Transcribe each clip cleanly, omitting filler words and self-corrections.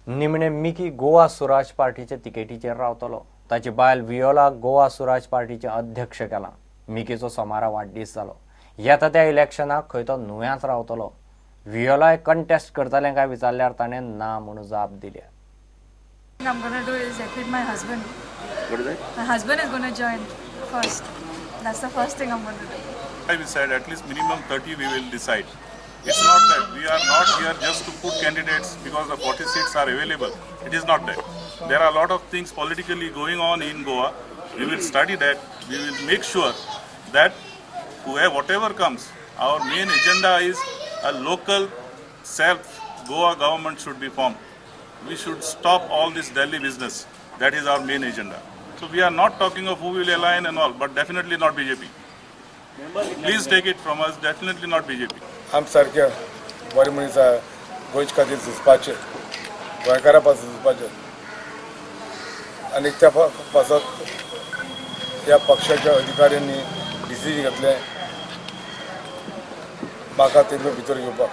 निमणे मिकी गोवा स्वराज पार्टीचे तिकेटीचेर रावतलो। ताची बायल वियोला गोवा स्वराज पार्टीचे अध्यक्ष केला। मिकीचो सोमारा वाडदीस जालो। येता त्या इलेक्शनाक खंय तो नुव्याच रावतलो। वियोलाय कंटेस्ट करतले काय विचारल्यार ताणें ना म्हणून जाप दिली। I'm gonna do is equip my husband. What is that? My husband is gonna join first. That's the first thing I'm gonna do. I decide at least minimum 30 we will decide. It's not that we are not here just to put candidates because the 40 seats are available. It is not that. There are a lot of things politically going on in Goa. We will study that. We will make sure that whatever comes, our main agenda is a local self-Goa government should be formed. We should stop all this Delhi business. That is our main agenda. So we are not talking of who will align and all, but definitely not BJP. Please take it from us, definitely not BJP. आमसारख्या बरे मनीसा गोंयच्या खातीर झुजपाचे, गोंयकारां पासून झुजपाचे आनी त्या पासत ह्या पक्षाच्या अधिकाऱ्यांनी डिसिजन घेतलें म्हाका तेजे भितर घेवपाक।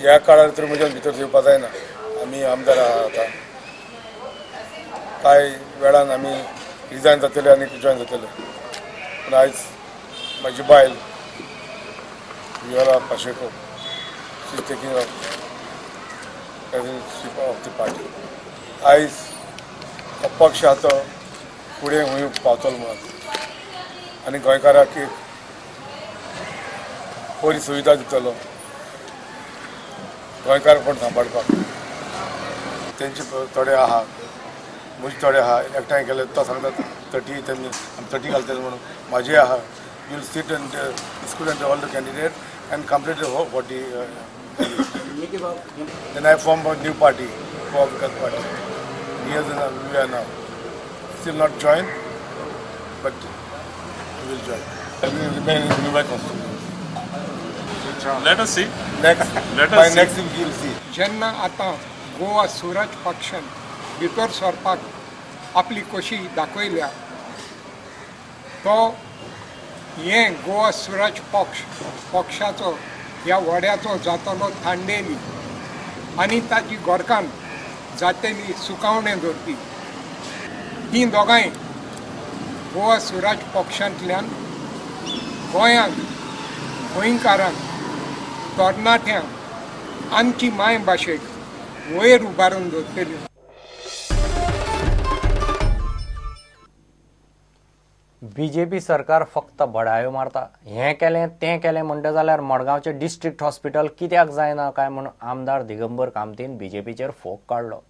ह्या काळार तर म्हज्या भितर येवपाक जायना। आमी आमदार आहा आतां, कांय वेळान आमी रिजायन जातले आनी जॉयन जातले। पूण आयज म्हाजी बायल Viola Pacheco she is taking presidentship of the party. आयज हो पक्ष आहा तो फुडें खंय पावतलो म्हणून आनी गोंयकाराक एक बरी सुविधा दितलो। गोंयकार पण सांबाळपाक तेंचे थोडे आहा, म्हजे थोडे आहा, एकठांय केले तो सांगतात 30 त्यांनी 30 घालतले म्हणून म्हाजे आहा। You will seat end discuss all the candidate and complete the 40 then I formed a new party, Goa Vikas Party. Years and we are now still not joined, but we will join. I will remain in New constituency. Let us see. Next, Let by us see. next week you will see. जेन्ना आतां गोवा स्वराज पक्षान भितर सरपाक आपली कशी दाखयल्या तो हे गोवा स्वराज पक्षाचो ह्या वड्याचो जातलो थांडेली आनी ताची गोरकान जातेली सुकावणें धरपी ती दोगांय गोवा स्वराज पक्षांतल्यान गोंयांत गोंयकारांक तरणाट्यांक आमची माय भाशेक वयर उबारून दवरतली। बीजेपी सरकार फक्त बडायो मारता। हें केलें तें केलें म्हणटा जाल्यार मडगांवचें डिस्ट्रिक्ट हॉस्पिटल कित्याक जायना काय म्हणून आमदार दिगंबर कामतीन बीजेपीचेर फोग काडलो।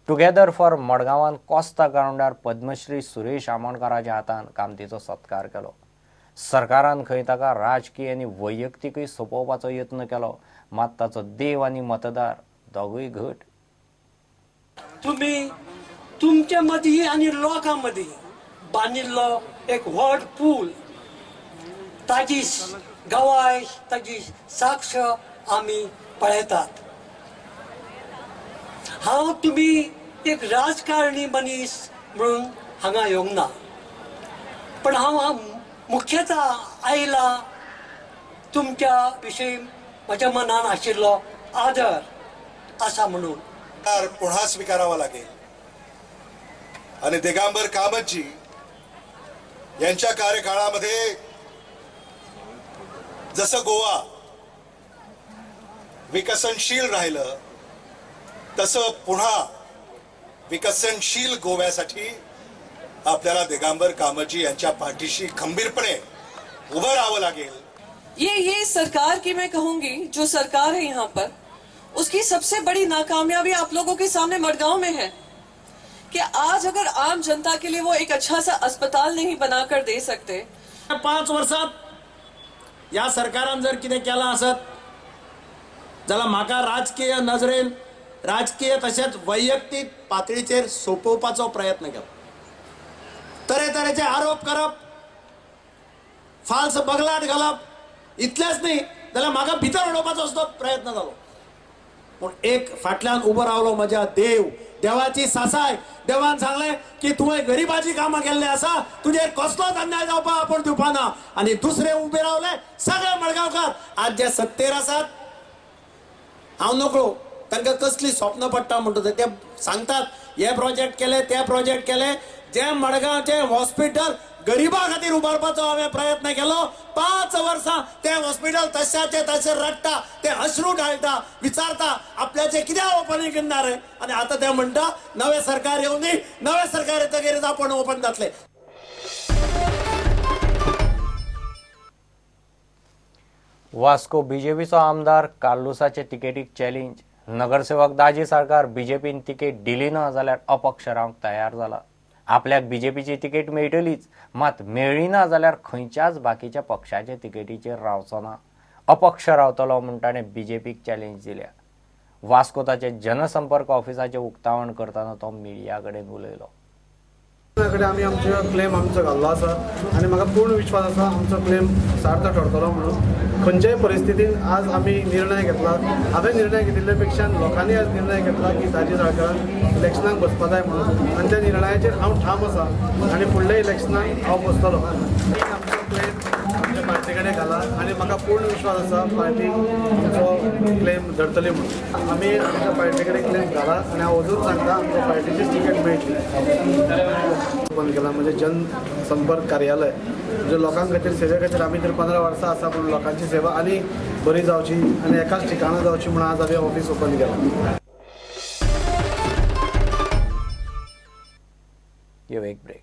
टुगेदर फॉर मडगांवान कोस्ता ग्राउंडार पद्मश्री सुरेश आमोणकाराच्या हातान कामतीचो सत्कार केलो। सरकारान खंय ताका राजकीय आनी वैयक्तीकय सोपोवपाचो यत्न केलो, मात ताचो देव आनी मतदार दोगूय घट। तुम्ही तुमच्या मदीं आनी लोकां मदीं बांदिल्लो एक व्हड पूल ताजी गवाय ताजी साक्ष आमी पळयतात। हांव तुम्ही एक राजकारणी मनीस म्हणून हांगा येवंक ना, पण हांव मुख्यतः आयला तुमच्या विशीं म्हज्या मनान आशिल्लो आदर आसा म्हणून। पुन्हा स्वीकारावा लागेल आणि दिगंबर कामतजी यांच्या कार्यकाळामध्ये जसं गोवा विकसनशील राहिलं तसं पुन्हा विकसनशील गोव्यासाठी आपल्याला दिगंबर कामतजी यांच्या पाठीशी खंबीरपणे उभं राहावं लागेल। ये सरकार की मैं कहूंगी जो सरकार है यहाँ पर उसकी सबसे बड़ी नाकामयाबी आप लोगों के सामने मडगांव में है कि आज अगर आम जनता के लिए वो एक अच्छा सा अस्पताल नहीं बनाकर दे सकते। 5 वर्षात या सरकारान जर कितें केलां आसत जाल्यार म्हाका राजकीय नजरेन राजकीय तशेंच वैयक्तीक पातळीचेर सोंपोवपाचो प्रयत्न केलो। तरेतरेचे आरोप करप, फाल्स बगलाट घालप इतलेंच न्ही जाल्यार म्हाका भितर उडोवपाचो सुद्दां प्रयत्न जालो। पूण एक फाटल्यान उबो रावलो म्हज्या देवाची सासाय। देवान सांगलें की तुवें गरिबाची कामां केल्ली आसा, तुजेर कसलोच अन्याय जावपाक आपूण दिवपाना। आनी दुसरे उबे रावले सगळे मडगांवकार आज जे सत्तेर आसात, हांव नकळो तांकां कसली स्वप्न पडटा म्हणटा ते सांगतात हे प्रोजेक्ट केले ते प्रोजेक्ट केले जे मडगांवचे हॉस्पिटल गरिबा खातीर उबारपाचो हांवें प्रयत्न केलो 5 वर्सां ते हॉस्पिटल तशाचे तशे रडटा ते अश्रू ढाळटा विचारता आपल्याचे कित्याक ओपनिंग करणार रे आनी आतां ते म्हणटा नवे सरकार येवं दी नवे सरकार येतकीर आपण ओपन जातले. वास्को बीजेपीचो आमदार कार्लुसाचे तिकेटीक चॅलेंज. नगरसेवक दाजी सरकार बीजेपीन तिकेट दिली ना जाल्यार अपक्ष रावंक तयार जाला. आपल्याक बीजेपीची तिकेट मेळटलीच, मात मेळ्ळी ना जाल्यार खंयच्याच बाकीच्या पक्षाच्या तिकेटीचेर रावचो ना. अपक्ष रावतलो म्हूण ताणें बीजेपीक चॅलेंज दिल्या. वास्को ताचे जनसंपर्क ऑफिसाचें उक्तावण करतना तो मिडिया कडेन उलयलो. कडेन आमी आमचो क्लेम आमचो घाल्लो आसा आनी म्हाका पूर्ण विश्वास आसा आमचो क्लेम सार्थ ठरतलो म्हणून. खंयच्याय परिस्थितीन आज आमी निर्णय घेतला. हांवें निर्णय घेतिल्ले पेक्षा लोकांनी आज निर्णय घेतला की दाजी सरकारान इलेक्शनाक बसपा जाय म्हणून आनी त्या निर्णयाचेर हांव ठाम आसा आनी फुडल्या इलेक्शनाक हांव बसतलो. आमचो क्लेम आमच्या पार्टी कडेन घाला आनी म्हाका पूर्ण विश्वास आसा पार्टी आमचो क्लेम धरतली म्हणून. आमी आमच्या पार्टी कडेन क्लेम घाला आनी हांव अजून सांगता आमच्या पार्टीचीच तिकेट मेळटली. ओपन केला म्हणजे जनसंपर्क कार्यालय म्हणजे लोकां खातीर सेवे खातीर आमी तर 15 वर्सां आसा पूण लोकांची सेवा आनी बरी जावची आनी एकाच ठिकाणा जावची म्हणून आज हांवें ऑफिस ओपन केलां. एक ब्रेक.